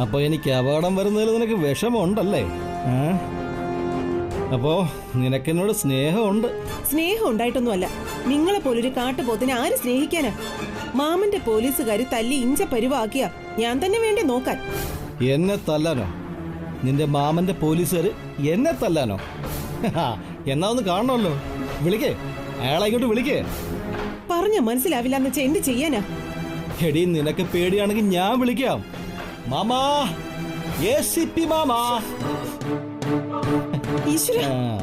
അപ്പൊ എനിക്ക് അപകടം വരുന്നതിൽ നിനക്ക് വിഷമമുണ്ടല്ലേ? അപ്പോ നിനക്കെന്നോട് സ്നേഹമുണ്ട്. സ്നേഹം ഉണ്ടായിട്ടൊന്നുമല്ല. നിങ്ങളെ പോലൊരു കാട്ടുപോത്തിനെ ആര് സ്നേഹിക്കാനാ? മാമന്റെ പോലീസുകാര് തല്ലി ഇഞ്ച പരുവാക്കിയാ ഞാൻ തന്നെ വേണ്ടേ നോക്കാൻ? എന്നെ തല്ലാനോ? നിന്റെ മാമന്റെ പോലീസുകാര് എന്നെ തല്ലാനോ? എന്നാ ഒന്ന് കാണണമല്ലോ. വിളിക്കേ, അയാളെ ഇങ്ങോട്ട് വിളിക്കേ. പറഞ്ഞ മനസ്സിലാവില്ല എന്ന് വെച്ചാ എന്ത് ചെയ്യാനാ? എടി, നിനക്ക് പേടിയാണെങ്കിൽ ഞാൻ വിളിക്കാം. മാമാ, ACP മാമാ. ഈശ്വര,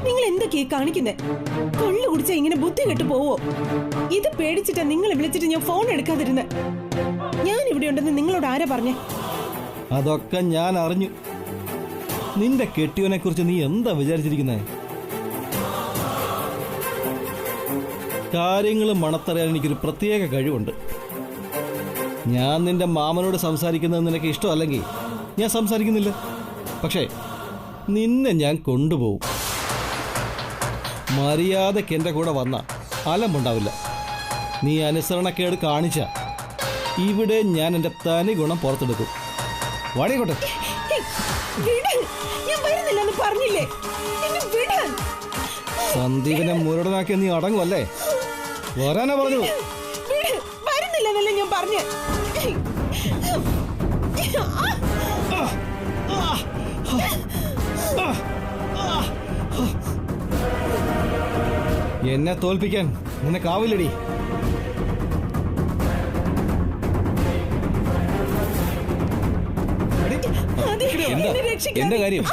നിങ്ങൾ എന്തൊക്കെയാ കാണിക്കുന്നേ? കൊള്ളു കുടിച്ചാ ഇങ്ങനെ ബുദ്ധി കെട്ടു പോവോ? ഇത് പേടിച്ചിട്ടാ നിങ്ങളെ വിളിച്ചിട്ട് ഞാൻ ഫോൺ എടുക്കാതിരുന്നെ. ഞാൻ ഇവിടെ ഉണ്ടെന്ന് നിങ്ങളോട് ആരാ പറഞ്ഞേ? അതൊക്കെ ഞാൻ അറിഞ്ഞു. നിന്റെ കെട്ടിയവനെ കുറിച്ച് നീ എന്താ വിചാരിച്ചിരിക്കുന്നേ? കാര്യങ്ങൾ മണത്തറിയാൻ എനിക്കൊരു പ്രത്യേക കഴിവുണ്ട്. ഞാൻ നിന്റെ മാമനോട് സംസാരിക്കുന്നത് നിനക്ക് ഇഷ്ടമല്ലെങ്കിൽ ഞാൻ സംസാരിക്കുന്നില്ല. പക്ഷേ നിന്നെ ഞാൻ കൊണ്ടുപോകും. മര്യാദയ്ക്ക് എൻ്റെ കൂടെ വന്ന അലമ്പുണ്ടാവില്ല. നീ അനുസരണക്കേട് കാണിച്ച ഇവിടെ ഞാൻ എൻ്റെ തനി ഗുണം പുറത്തെടുക്കും. വാടിക്കോട്ടെ. സന്ദീപിനെ മുരടനാക്കിയ നീ അടങ്ങുമല്ലേ? വരാനാ പറഞ്ഞു. വരുന്നില്ലെന്നല്ലേ ഞാൻ പറഞ്ഞു. എന്നെ തോൽപ്പിക്കാൻ നിനക്കാവില്ലടി. എന്താ കാര്യം?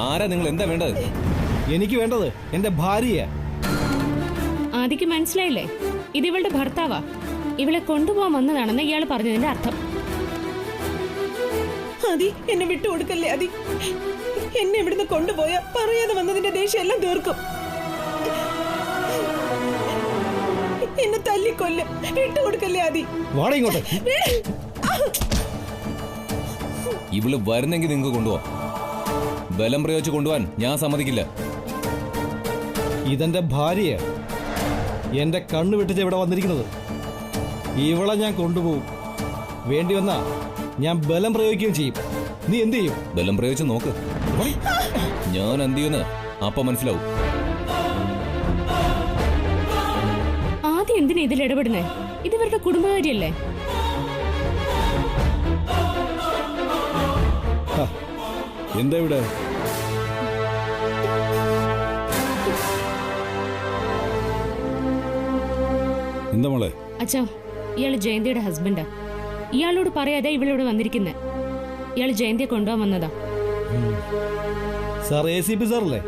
ആരാ നിങ്ങൾ? എന്താ വേണ്ടത്? എനിക്ക് വേണ്ടത് എന്റെ ഭാര്യയാ. ആദിക്ക് മനസ്സിലായില്ലേ? ഇത് ഇവളുടെ ഭർത്താവാ. ഇവളെ കൊണ്ടുപോകാൻ വന്നതാണെന്ന് ഇയാൾ പറഞ്ഞതിന്റെ അർത്ഥം. ആദി, എന്നെ വിട്ടുകൊടുക്കല്ലേ ആദി. എന്നെ ഇവിടുന്ന് കൊണ്ടുപോയാ പറയാതെ വന്നതിന്റെ ദേഷ്യം എല്ലാം തീർക്കും. എന്നെ തല്ലിക്കൊല്ലും. വിട്ടുകൊടുക്കല്ലേ ആദി. വാടാ ഇങ്ങോട്ട്. ഇവള് വരുന്നെങ്കിൽ നിങ്ങൾക്ക് കൊണ്ടുപോവാം. ബലം പ്രയോഗിച്ച് കൊണ്ടുപോവാൻ ഞാൻ സമ്മതിക്കില്ല. ഇതെന്റെ ഭാര്യയാ. എന്റെ കണ്ണു വെട്ടിച്ച് ഇവിടെ വന്നിരിക്കുന്നത്. ഇവളെ ഞാൻ കൊണ്ടുപോകും. വേണ്ടി വന്നാ ഞാൻ ബലം പ്രയോഗിക്കുകയും ചെയ്യും. നീ എന്ത് ചെയ്യും? ബലം പ്രയോഗിച്ച് നോക്ക്. ഞാൻ എന്ത് ചെയ്യുന്ന അപ്പൊ മനസ്സിലാവും. ആദ്യം എന്തിനാ ഇതിൽ ഇടപെടുന്നേ? ഇത് ഇവരുടെ കുടുംബകാര്യല്ലേ? എന്താ ഇവിടെ? എന്താ മോളെ? അച്ഛാ, ഇയാള് ജയന്തിയുടെ ഹസ്ബൻഡാ. ഇയാളോട് പറയാതെ ഇവളിവിടെ വന്നിരിക്കുന്നേ. ഇയാള് ജയന്തിയെ കൊണ്ടുപോകാൻ വന്നതാ. സാർ ACP സാറല്ലേ?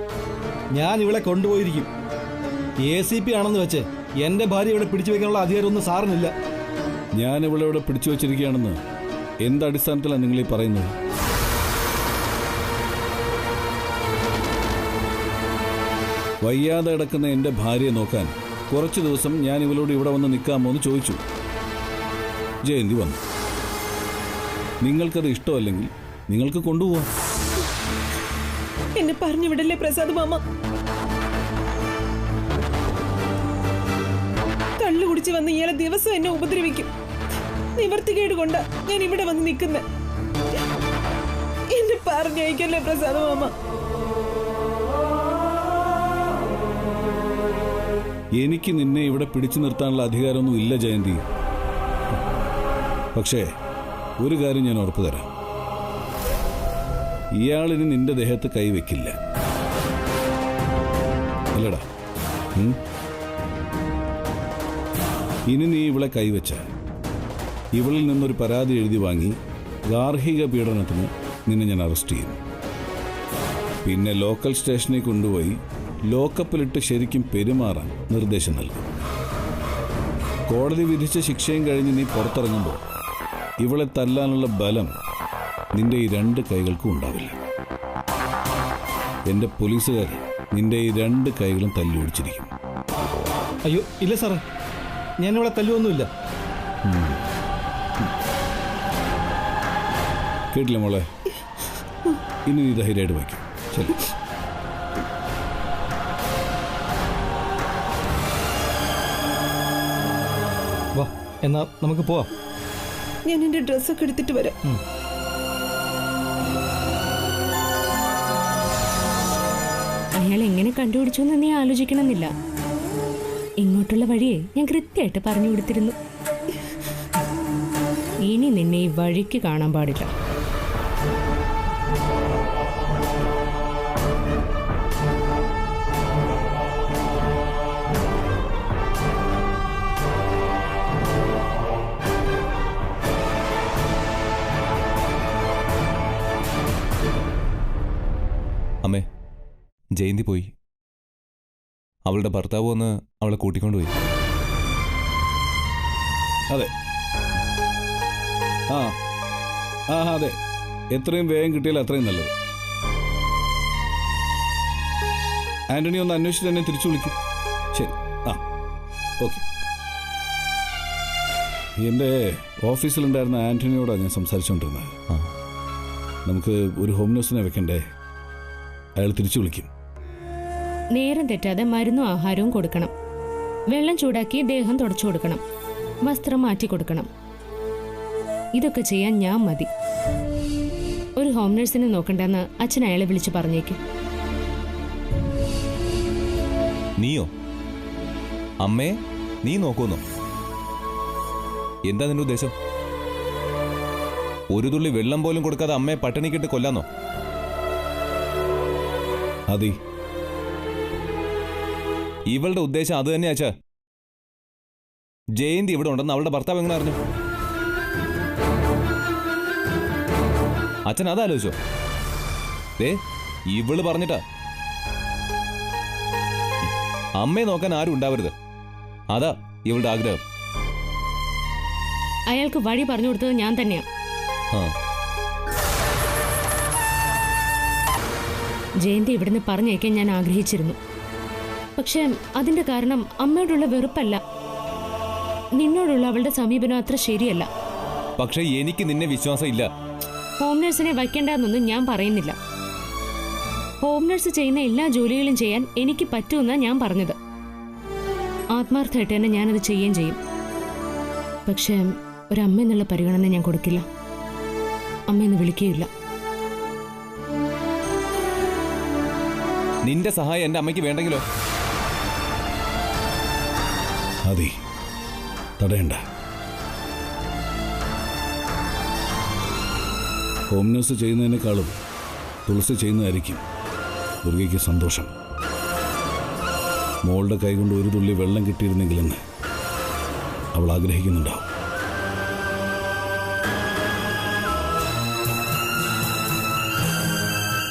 ഞാൻ ഇവളെ കൊണ്ടുപോയിരിക്കും. ACP ആണെന്ന് വെച്ച് എന്റെ ഭാര്യ ഇവിടെ പിടിച്ചു വെക്കാനുള്ള അധികാരമൊന്നും സാറിനില്ല. ഞാൻ ഇവിടെ പിടിച്ചു വെച്ചിരിക്കുകയാണെന്ന് എന്ത് അടിസ്ഥാനത്തിലാണ് നിങ്ങൾ ഈ പറയുന്നത്? വയ്യാതെ കിടക്കുന്ന എൻ്റെ ഭാര്യയെ നോക്കാൻ കുറച്ച് ദിവസം ഞാൻ ഇവളോട് ഇവിടെ വന്ന് നിൽക്കാമോ എന്ന് ചോദിച്ചു. ജയന്തി വന്നു. നിങ്ങൾക്കത് ഇഷ്ടമല്ലെങ്കിൽ നിങ്ങൾക്ക് കൊണ്ടുപോവാം. എന്നെ പറഞ്ഞു വിടല്ലേ പ്രസാദ് മാമ. കള്ളു കുടിച്ച് വന്ന് ഇയാളെ ദിവസം എന്നെ ഉപദ്രവിക്കും. നിവർത്തികേട് കൊണ്ടാ ഞാൻ ഇവിടെ വന്ന് നിൽക്കുന്നെ. എന്നെ പറഞ്ഞയക്കല്ലേ പ്രസാദ് മാമ. എനിക്ക് നിന്നെ ഇവിടെ പിടിച്ചു നിർത്താനുള്ള അധികാരമൊന്നും ഇല്ല ജയന്തി. പക്ഷേ ഒരു കാര്യം ഞാൻ ഉറപ്പു തരാം. ഇയാളിന് നിന്റെ ദേഹത്ത് കൈവെക്കില്ല. അല്ലടാ? ഇനി നീ ഇവളെ കൈവച്ച ഇവളിൽ നിന്നൊരു പരാതി എഴുതി വാങ്ങി ഗാർഹിക പീഡനത്തിന് നിന്നെ ഞാൻ അറസ്റ്റ് ചെയ്യും. പിന്നെ ലോക്കൽ സ്റ്റേഷനിൽ കൊണ്ടുപോയി ലോക്കപ്പിലിട്ട് ശരിക്കും പെരുമാറാൻ നിർദ്ദേശം നൽകും. കോടതി വിധിച്ച ശിക്ഷയും കഴിഞ്ഞ് നീ പുറത്തിറങ്ങുമ്പോൾ ഇവളെ തല്ലാനുള്ള ബലം നിന്റെ ഈ രണ്ട് കൈകൾക്കും ഉണ്ടാവില്ല. എൻ്റെ പോലീസുകാർ നിന്റെ ഈ രണ്ട് കൈകളും തല്ലി ഓടിച്ചിരിക്കും. അയ്യോ ഇല്ല സാറേ, ഞാനിവിടെ തല്ലുവൊന്നുമില്ല. കേട്ടില്ല മോളെ? ഇനി നീ ധൈര്യമായിട്ട് വയ്ക്കും. ശരി. വാ, എന്നാ നമുക്ക് പോവാം. ഞാൻ എന്റെ ഡ്രസ്സൊക്കെ എടുത്തിട്ട് വരാം. അയാൾ എങ്ങനെ കണ്ടുപിടിച്ചു എന്ന് നീ ആലോചിക്കണമെന്നില്ല. ഇങ്ങോട്ടുള്ള വഴിയെ ഞാൻ കൃത്യമായിട്ട് പറഞ്ഞു കൊടുത്തിരുന്നു. ഇനി നിന്നെ ഈ വഴിക്ക് കാണാൻ പാടില്ല. അമ്മേ, ജയന്തി പോയി. അവളുടെ ഭർത്താവ് വന്ന് അവളെ കൂട്ടിക്കൊണ്ടുപോയി. അതെ, ആ ആ അതെ, എത്രയും വേഗം കിട്ടിയാൽ അത്രയും നല്ലത്. ആന്റണി ഒന്ന് അന്വേഷിച്ചിട്ട് എന്നെ തിരിച്ചു വിളിക്കും. ശരി, ആ ഓക്കെ. എൻ്റെ ഓഫീസിലുണ്ടായിരുന്ന ആന്റണിയോടാണ് ഞാൻ സംസാരിച്ചുകൊണ്ടിരുന്നത്. നമുക്ക് ഒരു ഹോം നഴ്സിനെ വെക്കണ്ടേ? അയാൾ തിരിച്ചു വിളിക്കും. നേരം തെറ്റാതെ മരുന്നും ആഹാരവും കൊടുക്കണം. വെള്ളം ചൂടാക്കി ദേഹം തുടച്ചു കൊടുക്കണം. വസ്ത്രം മാറ്റി കൊടുക്കണം. ഇതൊക്കെ ചെയ്യാൻ ഞാൻ മതി. ഒരു ഹോം നഴ്സിനെ നോക്കണ്ടെന്ന് അച്ഛൻ അയാളെ വിളിച്ചു പറഞ്ഞേക്കും. നീയോ? അമ്മേ, നീ നോക്കൂന്നോ? എന്താ നിന്റെ ഉദ്ദേശം? ഒരു തുള്ളി വെള്ളം പോലും കൊടുക്കാതെ അമ്മയെ പട്ടിണിക്കിട്ട് കൊല്ലാന്നോ? അതി, ഇവളുടെ ഉദ്ദേശം അത് തന്നെയാ അച്ഛാ. ജയന്തി ഇവിടെ ഉണ്ടെന്ന് അവളുടെ ഭർത്താവ് എങ്ങനെ അറിഞ്ഞു? അച്ഛൻ അതാലോചിച്ചോ? ഇവള് പറഞ്ഞിട്ടാ. അമ്മയെ നോക്കാൻ ആരും ഉണ്ടാവരുത്, അതാ ഇവളുടെ ആഗ്രഹം. അയാൾക്ക് വഴി പറഞ്ഞു കൊടുത്തത് ഞാൻ തന്നെയാ. ജയന്തി ഇവിടുന്ന് പറഞ്ഞേക്കാൻ ഞാൻ ആഗ്രഹിച്ചിരുന്നു. പക്ഷെ അതിന്റെ കാരണം അമ്മയോടുള്ള വെറുപ്പല്ല, നിന്നോടുള്ള അവളുടെ സമീപനം അത്ര ശരിയല്ല. പക്ഷെ എനിക്ക് നിന്നെ വിശ്വാസം ഇല്ല. ഹോം നഴ്സിനെ വയ്ക്കേണ്ടെന്നൊന്നും ഞാൻ പറയുന്നില്ല. ഹോം നഴ്സ് ചെയ്യുന്ന എല്ലാ ജോലികളും ചെയ്യാൻ എനിക്ക് പറ്റുമെന്നാണ് ഞാൻ പറഞ്ഞത്. ആത്മാർത്ഥമായിട്ട് തന്നെ ഞാനത് ചെയ്യുകയും ചെയ്യും. പക്ഷെ ഒരമ്മ എന്നുള്ള പരിഗണന ഞാൻ കൊടുക്കില്ല. അമ്മയെന്ന് വിളിക്കുകയില്ല. നിന്റെ സഹായം എന്റെ അമ്മയ്ക്ക് വേണ്ടെങ്കിലോ? അതി, തടയണ്ട. ഹോം നഴ്സ് ചെയ്യുന്നതിനേക്കാളും തുളസി ചെയ്യുന്നതായിരിക്കും ദുർഗയ്ക്ക് സന്തോഷം. മോളുടെ കൈകൊണ്ട് ഒരു തുള്ളി വെള്ളം കിട്ടിയിരുന്നെങ്കിലെന്ന് അവൾ ആഗ്രഹിക്കുന്നുണ്ടാവും.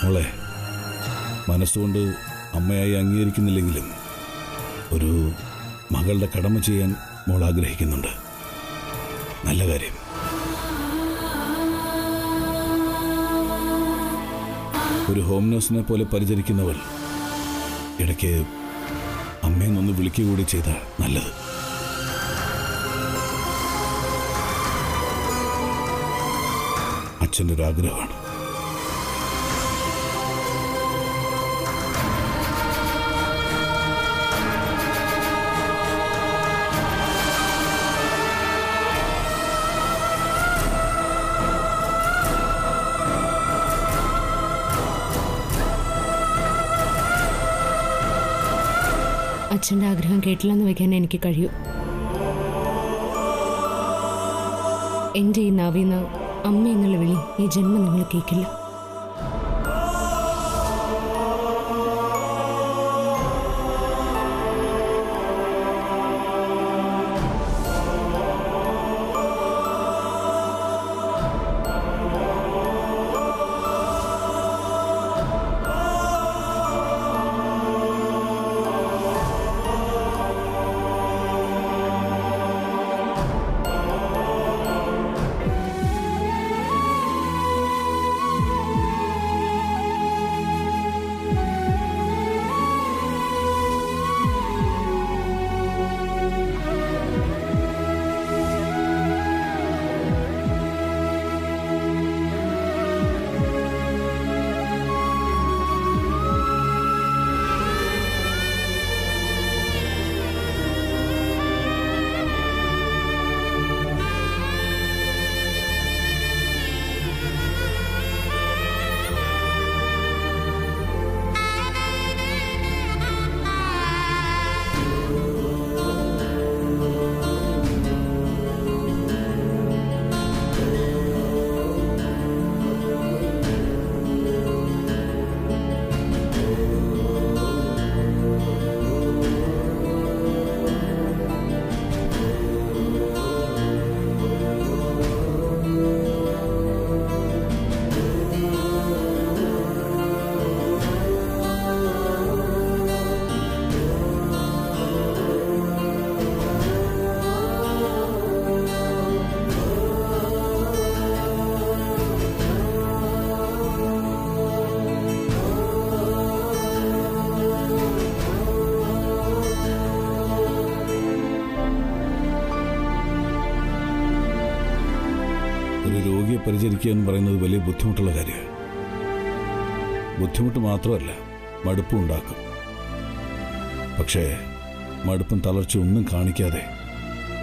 മോളെ, മനസ്സുകൊണ്ട് അമ്മയായി അംഗീകരിക്കുന്നില്ലെങ്കിലും ഒരു മകളുടെ കടമ ചെയ്യാൻ മോൾ ആഗ്രഹിക്കുന്നുണ്ട്. നല്ല കാര്യം. ഒരു ഹോം നഴ്സിനെ പോലെ പരിചരിക്കുന്നവൾ ഇടയ്ക്ക് അമ്മയെന്നൊന്ന് വിളിക്കുകൂടി ചെയ്ത നല്ലത്. അച്ഛൻ്റെ ഒരു ആഗ്രഹമാണ്. അച്ഛൻ്റെ ആഗ്രഹം കേട്ടില്ലെന്ന് വയ്ക്കാൻ എനിക്ക് കഴിയൂ. എൻ്റെ ഈ നാവിന്ന് അമ്മ എന്നുള്ള വിളി ഈ ജന്മം നിങ്ങൾ കേൾക്കില്ല. രോഗിയെ പരിചരിക്കുക എന്ന് പറയുന്നത് വലിയ ബുദ്ധിമുട്ടുള്ള കാര്യമാണ്. ബുദ്ധിമുട്ട് മാത്രമല്ല, മടുപ്പും ഉണ്ടാക്കും. പക്ഷേ മടുപ്പും തളർച്ച ഒന്നും കാണിക്കാതെ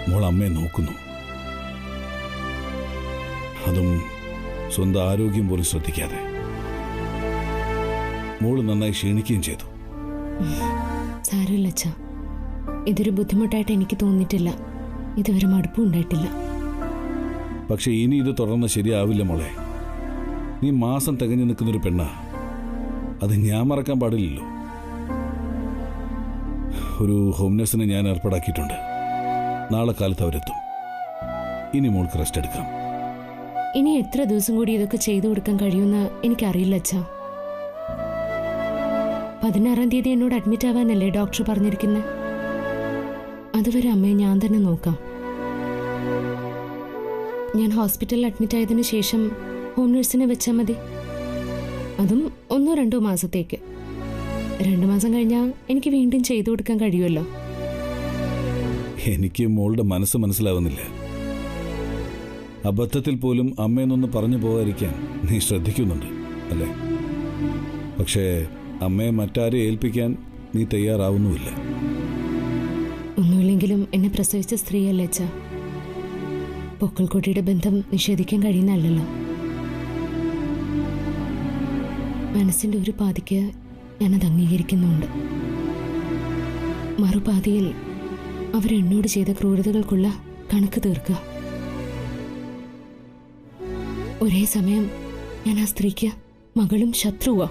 മോൾ അമ്മയെ നോക്കുന്നു. അതും സ്വന്തം ആരോഗ്യം പോലും ശ്രദ്ധിക്കാതെ. മോള് നന്നായി ക്ഷീണിക്കുകയും ചെയ്തു. സാരമില്ല അച്ഛാ, ഇതൊരു ബുദ്ധിമുട്ടായിട്ട് എനിക്ക് തോന്നിയിട്ടില്ല. ഇതുവരെ മടുപ്പും ഉണ്ടായിട്ടില്ല. പക്ഷെ ഇനി ഇത് തുടർന്ന് ശരിയാവില്ല മോളെ. നീ മാസം തികഞ്ഞു നിൽക്കുന്നൊരു പെണ്ണാ. അത് ഞാൻ മറക്കാൻ പാടില്ലല്ലോ. ഒരു ഹോം നഴ്സിനെ ഞാൻ ഏർപ്പാടാക്കിയിട്ടുണ്ട്. നാളെ കാലത്ത് അവരെത്തും. ഇനി മോൾക്ക് റെസ്റ്റ് എടുക്കാം. ഇനി എത്ര ദിവസം കൂടി ഇതൊക്കെ ചെയ്തു കൊടുക്കാൻ കഴിയുമെന്ന് എനിക്കറിയില്ല അച്ഛാ. 16-ാം തീയതി എന്നോട് അഡ്മിറ്റ് ആവാനല്ലേ ഡോക്ടർ പറഞ്ഞിരിക്കുന്നത്. അതുവരെ അമ്മയെ ഞാൻ തന്നെ നോക്കാം. ഞാൻ ഹോസ്പിറ്റലിൽ അഡ്മിറ്റ് ആയതിനു ശേഷം ഹോം നഴ്സിനെ വെച്ചാൽ മതി. അതും 1-2 മാസത്തേക്ക്. 2 മാസം കഴിഞ്ഞാൽ എനിക്ക് വീണ്ടും ചെയ്തു കൊടുക്കാൻ കഴിയുമല്ലോ. എനിക്ക് മോളുടെ മനസ്സ് മനസ്സിലാവുന്നില്ല. അബദ്ധത്തിൽ പോലും അമ്മയെന്നൊന്ന് പറഞ്ഞു പോകാതിരിക്കാൻ നീ ശ്രദ്ധിക്കുന്നുണ്ട് അല്ലേ? പക്ഷേ അമ്മയെ മറ്റാരെ ഏൽപ്പിക്കാൻ നീ തയ്യാറാവുന്നുമില്ല. ഒന്നുമില്ലെങ്കിലും എന്നെ പ്രസവിച്ച സ്ത്രീയല്ലേ അച്ഛാ. പൊക്കിൾക്കൊടിയുടെ ബന്ധം നിഷേധിക്കാൻ കഴിയുന്നല്ലോ. മനസ്സിന്റെ ഒരു പാതിക്ക് ഞാനത് അംഗീകരിക്കുന്നുണ്ട്. മറുപാതിയിൽ അവരെന്നോട് ചെയ്ത ക്രൂരതകൾക്കുള്ള കണക്ക് തീർക്കുക. ഒരേ സമയം ഞാൻ ആ സ്ത്രീക്ക് മകളും ശത്രുവാ.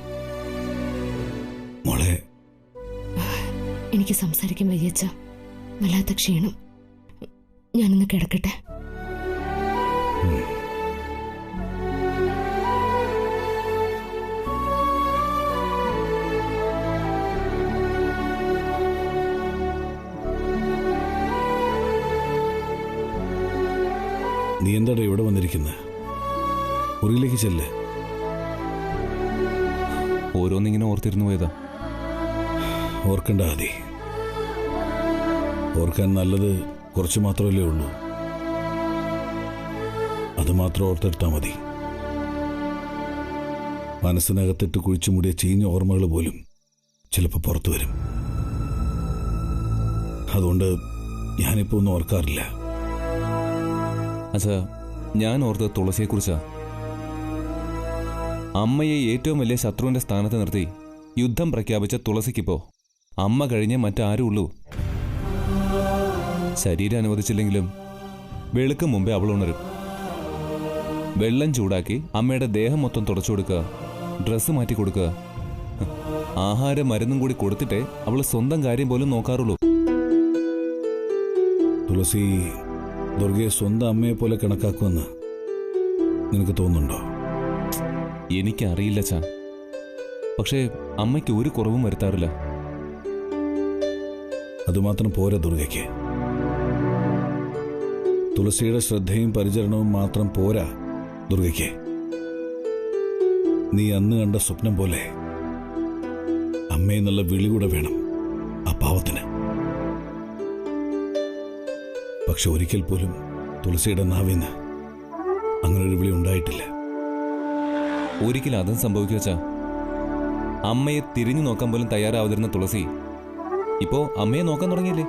മോളെ, എനിക്ക് സംസാരിക്കാൻ വയ്യച്ച. വല്ലാത്ത ക്ഷീണം. ഞാനൊന്ന് കിടക്കട്ടെ. നീ എന്താടാ ഇവിടെ വന്നിരിക്കുന്നത്? മുറിയിലേക്ക് ചെല്ല്. ഓരോന്നിങ്ങനെ ഓർത്തിരുന്നു പോയതാ. ഓർക്കണ്ട ആദി. ഓർക്കാൻ നല്ലത് കുറച്ച് മാത്രമല്ലേ ഉള്ളൂ. അത് മാത്രം ഓർത്തെടുത്താൽ മതി. മനസ്സിനകത്തിട്ട് കുഴിച്ചു മൂടിയ ചീഞ്ഞ ഓർമ്മകൾ പോലും ചിലപ്പോൾ പുറത്തു വരും. അതുകൊണ്ട് ഞാനിപ്പോൾ ഒന്നും ഓർക്കാറില്ല. അച്ഛാ, ഞാൻ ഓർത്തത് തുളസിയെക്കുറിച്ചാ. അമ്മയെ ഏറ്റവും വലിയ ശത്രുവിന്റെ സ്ഥാനത്ത് നിർത്തി യുദ്ധം പ്രഖ്യാപിച്ച തുളസിക്കിപ്പോ അമ്മ കഴിഞ്ഞേ മറ്റാരും ഉള്ളൂ. ശരീരം അനുവദിച്ചില്ലെങ്കിലും വെളുക്കും മുമ്പേ അവൾ ഉണരും. വെള്ളം ചൂടാക്കി അമ്മയുടെ ദേഹം മൊത്തം തുടച്ചു കൊടുക്കുക, ഡ്രസ്സ് മാറ്റി കൊടുക്കുക. ആഹാരം മരുന്നും കൂടി കൊടുത്തിട്ടേ അവൾ സ്വന്തം കാര്യം പോലും നോക്കാറുള്ളൂ. തുളസി ദുർഗയെ സ്വന്തം അമ്മയെ പോലെ കണക്കാക്കുമെന്ന് നിനക്ക് തോന്നുന്നുണ്ടോ? എനിക്കറിയില്ല ചാ. പക്ഷേ അമ്മയ്ക്ക് ഒരു കുറവും വരുത്താറില്ല. അതുമാത്രം പോരാ ദുർഗയ്ക്ക്. തുളസിയുടെ ശ്രദ്ധയും പരിചരണവും മാത്രം പോരാ ദുർഗയ്ക്ക്. നീ അന്ന് കണ്ട സ്വപ്നം പോലെ അമ്മയെന്നുള്ള വിളി കൂടെ വേണം ആ പാവത്തിന്. പക്ഷെ ഒരിക്കൽ പോലും തുളസിയുടെ നാവിന്ന് അങ്ങനൊരു വിളി ഉണ്ടായിട്ടില്ല. ഒരിക്കലും അതും സംഭവിക്കുക വെച്ചാ. അമ്മയെ തിരിഞ്ഞു നോക്കാൻ പോലും തയ്യാറാവാതിരുന്ന തുളസി ഇപ്പോ അമ്മയെ നോക്കാൻ തുടങ്ങിയില്ലേ?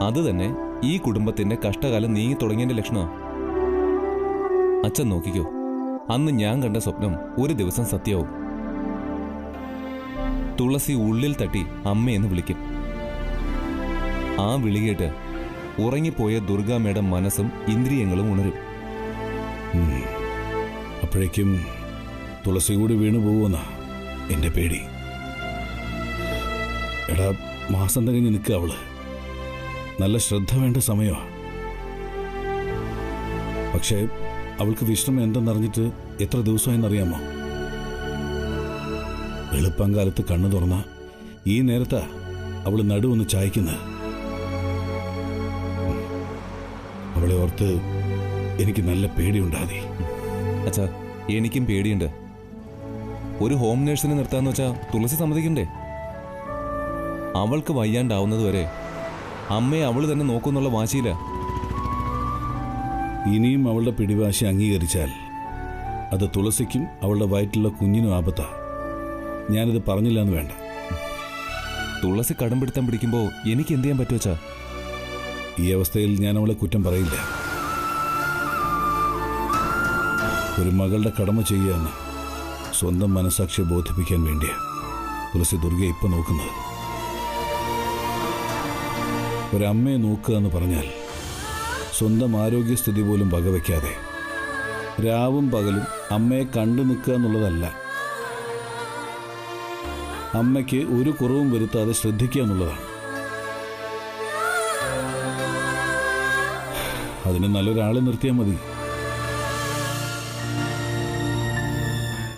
അത് തന്നെ ഈ കുടുംബത്തിന്റെ കഷ്ടകാലം നീങ്ങി തുടങ്ങിയതിന്റെ ലക്ഷണമാണ്. അച്ഛൻ നോക്കിക്കോ, അന്ന് ഞാൻ കണ്ട സ്വപ്നം ഒരു ദിവസം സത്യമാവും. തുളസി ഉള്ളിൽ തട്ടി അമ്മയെന്ന് വിളിക്കും. ആ വിളി കേട്ട് ഉറങ്ങിപ്പോയ ദുർഗാമ്മയുടെ മനസ്സും ഇന്ദ്രിയങ്ങളും ഉണരും. അപ്പോഴേക്കും തുളസി കൂടി വീണു പോവുമെന്നാ എന്റെ പേടി. എടാ, മാസം തികഞ്ഞ് നിൽക്കുക അവള്. നല്ല ശ്രദ്ധ വേണ്ട സമയമാ. പക്ഷേ അവൾക്ക് വിശ്രമം എന്തെന്നറിഞ്ഞിട്ട് എത്ര ദിവസമായെന്നറിയാമോ? എളുപ്പംകാലത്ത് കണ്ണു തുറന്ന ഈ നേരത്താ അവള് നടുവൊന്ന് ചായ്ക്കുന്നത്. അവളെ ഓർത്ത് എനിക്ക് നല്ല പേടിയുണ്ടാതി. അച്ഛാ, എനിക്കും പേടിയുണ്ട്. ഒരു ഹോം നേഴ്സിനെ നിർത്താന്ന് വെച്ചാ തുളസി സമ്മതിക്കണ്ടേ? അവൾക്ക് വയ്യാണ്ടാവുന്നത് വരെ അമ്മയെ അവള് തന്നെ നോക്കുന്നുള്ള വാശിയില്ല. ഇനിയും അവളുടെ പിടിവാശി അംഗീകരിച്ചാൽ അത് തുളസിക്കും അവളുടെ വയറ്റിലുള്ള കുഞ്ഞിനും ആപത്താ. ഞാനിത് പറഞ്ഞില്ല എന്ന് വേണ്ട. തുളസി കടംപിടുത്തം പിടിക്കുമ്പോ എനിക്ക് എന്ത് ചെയ്യാൻ പറ്റുവച്ചാ? ഈ അവസ്ഥയിൽ ഞാൻ അവളെ കുറ്റം പറയില്ല. ഒരു മകളുടെ കടമ ചെയ്യുകയെന്ന് സ്വന്തം മനസാക്ഷിയെ ബോധിപ്പിക്കാൻ വേണ്ടിയാ തുളസി ദുർഗയെ ഇപ്പൊ നോക്കുന്നത്. ഒരമ്മയെ നോക്കുക എന്ന് പറഞ്ഞാൽ സ്വന്തം ആരോഗ്യസ്ഥിതി പോലും വകവയ്ക്കാതെ രാവും പകലും അമ്മയെ കണ്ടു നിൽക്കുക എന്നുള്ളതല്ല, അമ്മയ്ക്ക് ഒരു കുറവും വരുത്താതെ ശ്രദ്ധിക്കുക എന്നുള്ളതാണ്. അതിന് നല്ലൊരാളെ നിർത്തിയാൽ മതി.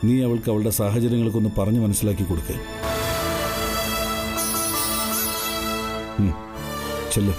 നീ അവൾക്ക് അവളുടെ സാഹചര്യങ്ങൾക്കൊന്ന് പറഞ്ഞു മനസ്സിലാക്കി കൊടുക്കുക. ചെല്ല്.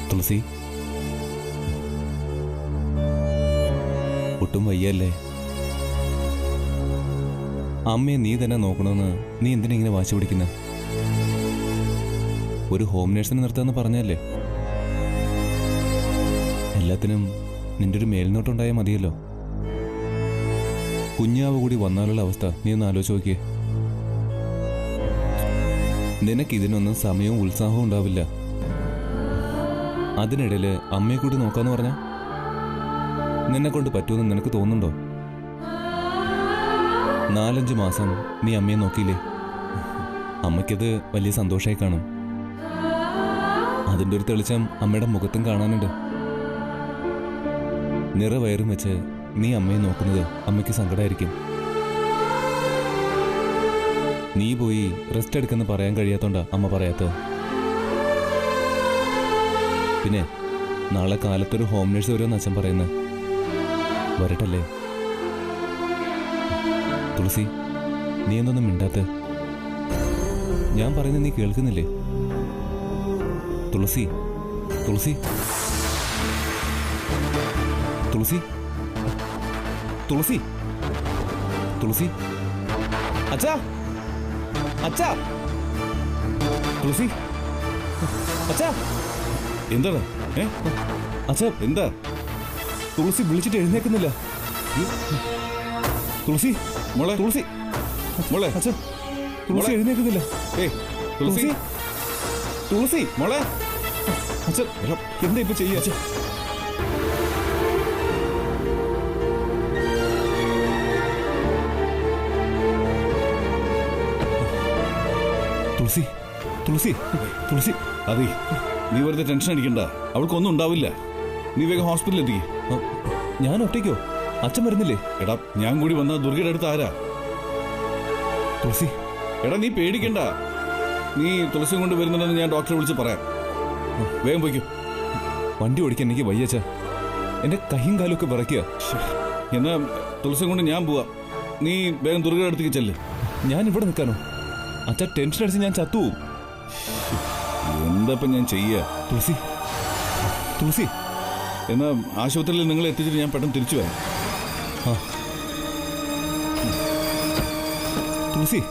തുളസി, ഒട്ടും വയ്യല്ലേ? അമ്മയെ നീ തന്നെ നോക്കണമെന്ന് നീ എന്തിനാ ഇങ്ങനെ വാശി പിടിക്കുന്നത്? ഒരു ഹോം നേഴ്സിനെ നിർത്താന്ന് പറഞ്ഞല്ലേ? എല്ലാത്തിനും നിന്റെ ഒരു മേൽനോട്ടുണ്ടായാൽ മതിയല്ലോ. കുഞ്ഞാവ് കൂടി വന്നാലുള്ള അവസ്ഥ നീ ഒന്ന് ആലോചിച്ച് നോക്കിയേ. നിനക്കിതിനൊന്നും സമയവും ഉത്സാഹവും ഉണ്ടാവില്ല. അതിനിടയിൽ അമ്മയെ കൂടി നോക്കാന്ന് പറഞ്ഞ നിന്നെ കൊണ്ട് പറ്റുമെന്ന് നിനക്ക് തോന്നുന്നുണ്ടോ? 4-5 മാസം നീ അമ്മയെ നോക്കിയില്ലേ? അമ്മയ്ക്കത് വലിയ സന്തോഷമായി കാണും. അതിൻ്റെ ഒരു തെളിച്ചം അമ്മയുടെ മുഖത്തും കാണാനുണ്ട്. നിറവയറും വെച്ച് നീ അമ്മയെ നോക്കുന്നത് അമ്മയ്ക്ക് സങ്കടമായിരിക്കും. നീ പോയി റെസ്റ്റ് എടുക്കെന്ന് പറയാൻ കഴിയാത്തോണ്ടാ അമ്മ പറയാത്തത്. പിന്നെ നാളെ കാലത്തൊരു ഹോം നേഴ്സ് വരുമെന്ന് അച്ഛൻ പറയുന്നത്. വരട്ടല്ലേ? തുളസി, നീ എന്തൊന്നും മിണ്ടാത്ത? ഞാൻ പറയുന്നത് നീ കേൾക്കുന്നില്ലേ? തുളസി, തുളസി, തുളസി, തുളസി, തുളസി, അച്ഛാ, അച്ഛാ, തുളസി, അച്ഛാ. എന്താടാ? അച്ഛാ, എന്താ? തുളസി വിളിച്ചിട്ട് എഴുന്നേക്കുന്നില്ല. തുളസി, മോളെ, തുളസി, മോളെ, അച്ഛാ, തുളസി എഴുന്നേക്കുന്നില്ല. തുളസി, തുളസി, മോളെ, അച്ഛാ, എന്താ ഇപ്പൊ ചെയ്യാ? അച്ഛാ, തുളസി, തുളസി, തുളസി. അതെ, നീ വെറുതെ ടെൻഷൻ അടിക്കണ്ട. അവൾക്കൊന്നും ഉണ്ടാവില്ല. നീ വേഗം ഹോസ്പിറ്റലിൽ എത്തിക്കേ. ഞാൻ ഒറ്റയ്ക്കോ? അച്ഛൻ വരുന്നില്ലേ? എടാ, ഞാൻ കൂടി വന്ന ദുർഗയുടെ അടുത്ത് ആരാ? തുളസി, എടാ, നീ പേടിക്കണ്ട. നീ തുളസിയും കൊണ്ട് വരുന്നുണ്ടെന്ന് ഞാൻ ഡോക്ടറെ വിളിച്ച് പറയാം. വേഗം പോയിക്കോ. വണ്ടി ഓടിക്കാൻ എനിക്ക് വയ്യച്ചാ. എന്റെ കൈയും കാലും ഒക്കെ വിറയ്ക്കുക. എന്നാ തുളസിയും കൊണ്ട് ഞാൻ പോവാം. നീ വേഗം ദുർഗയുടെ അടുത്തേക്ക് ചെല്ല്. ഞാൻ ഇവിടെ നിൽക്കാനോ? അച്ഛാ, ടെൻഷൻ അടിച്ച് ഞാൻ ചത്തുപോകും. എന്താ ഇപ്പം ഞാൻ ചെയ്യാ? തുളസി, തുളസി. എന്നാ ആശുപത്രിയിൽ നിങ്ങളെ എത്തിച്ചിട്ട് ഞാൻ പെട്ടെന്ന് തിരിച്ചു വരാം. ആ, തുളസി.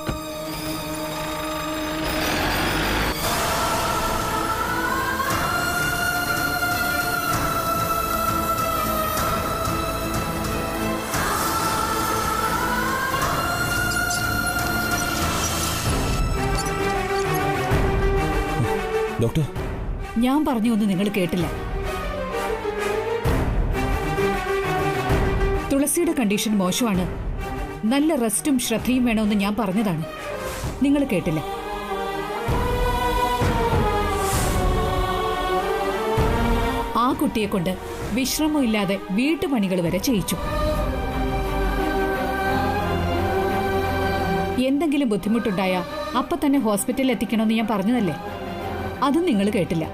ഡോക്ടർ, ഞാൻ പറഞ്ഞൊന്നും നിങ്ങൾ കേട്ടില്ല. തുളസിയുടെ കണ്ടീഷൻ മോശമാണ്. നല്ല റെസ്റ്റും ശ്രദ്ധയും വേണമെന്ന് ഞാൻ പറഞ്ഞതാണ്. നിങ്ങൾ കേട്ടില്ല. ആ കുട്ടിയെ കൊണ്ട് വിശ്രമമില്ലാതെ വീട്ടുപണികൾ വരെ ചെയ്യിച്ചു. എന്തെങ്കിലും ബുദ്ധിമുട്ടുണ്ടായ അപ്പൊ തന്നെ ഹോസ്പിറ്റലിൽ എത്തിക്കണമെന്ന് ഞാൻ പറഞ്ഞതല്ലേ? അതും നിങ്ങൾ കേട്ടില്ല.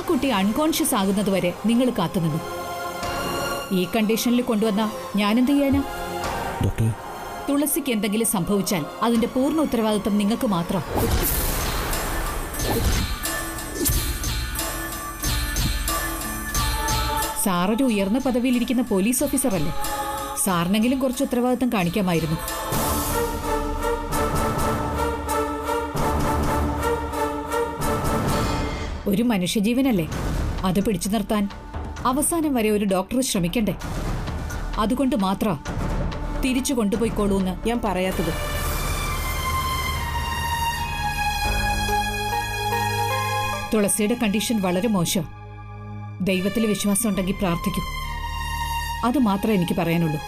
കുട്ടി അൺകോൺഷ്യസ് ആകുന്നത് വരെ നിങ്ങൾ കാത്തുനിന്നു. ഈ കണ്ടീഷനിൽ കൊണ്ടുവന്ന ഞാനെന്ത് ചെയ്യാനാ? ഡോക്ടർ, തുളസിക്ക് എന്തെങ്കിലും സംഭവിച്ചാൽ അതിന്റെ പൂർണ്ണ ഉത്തരവാദിത്വം നിങ്ങൾക്ക് മാത്രം. സാറൊരു ഉയർന്ന പദവിയിലിരിക്കുന്ന പോലീസ് ഓഫീസറല്ലേ? സാറിനെങ്കിലും കുറച്ച് ഉത്തരവാദിത്വം കാണിക്കാമായിരുന്നു. ഒരു മനുഷ്യജീവനല്ലേ, അത് പിടിച്ചു നിർത്താൻ അവസാനം വരെ ഒരു ഡോക്ടർ ശ്രമിക്കണ്ടേ? അതുകൊണ്ട് മാത്രം തിരിച്ചു കൊണ്ടുപോയിക്കോളൂന്ന് ഞാൻ പറയാത്തത്. തുളസിയുടെ കണ്ടീഷൻ വളരെ മോശം. ദൈവത്തിൽ വിശ്വാസം ഉണ്ടെങ്കിൽ പ്രാർത്ഥിക്കൂ. അത് മാത്രമേ എനിക്ക് പറയാനുള്ളൂ.